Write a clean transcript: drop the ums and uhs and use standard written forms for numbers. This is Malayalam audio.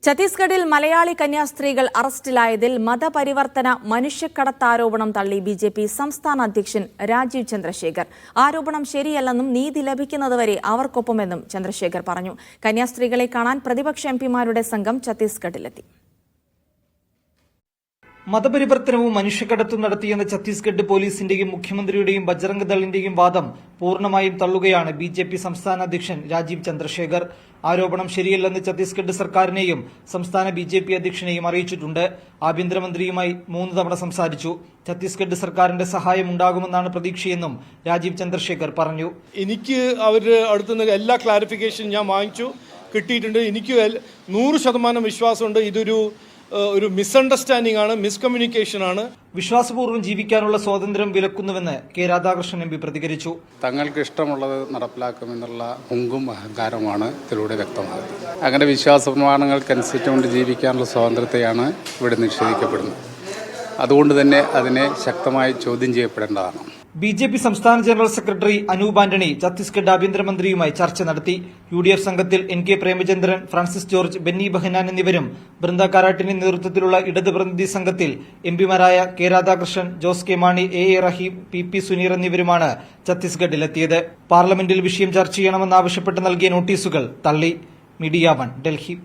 ഛത്തീസ്ഗഡിൽ മലയാളി കന്യാസ്ത്രീകൾ അറസ്റ്റിലായതിൽ മതപരിവർത്തന മനുഷ്യക്കടത്താരോപണം തള്ളി ബിജെപി സംസ്ഥാന അധ്യക്ഷൻ രാജീവ് ചന്ദ്രശേഖർ. ആരോപണം ശരിയല്ലെന്നും നീതി ലഭിക്കുന്നതുവരെ അവർക്കൊപ്പമെന്നും ചന്ദ്രശേഖർ പറഞ്ഞു. കന്യാസ്ത്രീകളെ കാണാൻ പ്രതിപക്ഷ എംപിമാരുടെ സംഘം ഛത്തീസ്ഗഡിലെത്തി. മതപരിവർത്തനവും മനുഷ്യക്കടത്തും നടത്തിയെന്ന ഛത്തീസ്ഗഡ് പോലീസിന്റെയും മുഖ്യമന്ത്രിയുടെയും ബജ്രംഗ് ദളിന്റെയും വാദം പൂർണ്ണമായും തള്ളുകയാണ് ബിജെപി സംസ്ഥാന അധ്യക്ഷൻ രാജീവ് ചന്ദ്രശേഖർ. ആരോപണം ശരിയല്ലെന്ന് ഛത്തീസ്ഗഡ് സർക്കാരിനെയും സംസ്ഥാന ബിജെപി അധ്യക്ഷനെയും അറിയിച്ചിട്ടുണ്ട്. ആഭ്യന്തരമന്ത്രിയുമായി 3 തവണ സംസാരിച്ചു. ഛത്തീസ്ഗഡ് സർക്കാരിന്റെ സഹായം ഉണ്ടാകുമെന്നാണ് പ്രതീക്ഷയെന്നും രാജീവ് ചന്ദ്രശേഖർ പറഞ്ഞു. എനിക്ക് അവരുടെ അടുത്തുനിന്ന് എല്ലാ ക്ലാരിഫിക്കേഷനും ഞാൻ വാങ്ങിച്ചു, കിട്ടിയിട്ടുണ്ട്. എനിക്ക് 100% വിശ്വാസമുണ്ട് ഇതൊരു മിസ്അണ്ടർസ്റ്റാൻഡിംഗ് ആണ്, മിസ്കമ്മ്യൂണിക്കേഷൻ ആണ്. വിശ്വാസപൂർവ്വം ജീവിക്കാനുള്ള സ്വാതന്ത്ര്യം വിലക്കുന്നുവെന്ന് കെ രാധാകൃഷ്ണൻ എം പി പ്രതികരിച്ചു. തങ്ങൾക്ക് ഇഷ്ടമുള്ളത് നടപ്പിലാക്കുമെന്നുള്ള ഹുങ്കും അഹങ്കാരവുമാണ് ഇതിലൂടെ വ്യക്തമാകുന്നത്. അങ്ങനെ വിശ്വാസ പ്രമാണങ്ങൾക്കനുസരിച്ചുകൊണ്ട് ജീവിക്കാനുള്ള സ്വാതന്ത്ര്യത്തെയാണ് ഇവിടെ നിഷേധിക്കപ്പെടുന്നത്. അതുകൊണ്ട് തന്നെ അതിനെ ശക്തമായി ചോദ്യം ചെയ്യപ്പെടേണ്ടതാണ്. ബിജെപി സംസ്ഥാന ജനറൽ സെക്രട്ടറി അനൂപ് ആന്റണി ഛത്തീസ്ഗഡ് ആഭ്യന്തരമന്ത്രിയുമായി ചർച്ച നടത്തി. യുഡിഎഫ് സംഘത്തിൽ NK പ്രേമചന്ദ്രൻ, ഫ്രാൻസിസ് ജോർജ്, ബെന്നി ബെഹനാൻ എന്നിവരും ബൃന്ദ കാരാട്ടിന്റെ നേതൃത്വത്തിലുള്ള ഇടത് പ്രതിനിധി സംഘത്തിൽ എംപിമാരായ K Radhakrishnan, Jose K Mani, AA Rahim, PP Suneer എന്നിവരുമാണ് ഛത്തീസ്ഗഡിലെത്തിയത്. പാർലമെന്റിൽ വിഷയം ചർച്ച ചെയ്യണമെന്നാവശ്യപ്പെട്ട് നൽകിയ നോട്ടീസുകൾ തള്ളി. മീഡിയ 1 ഡൽഹി.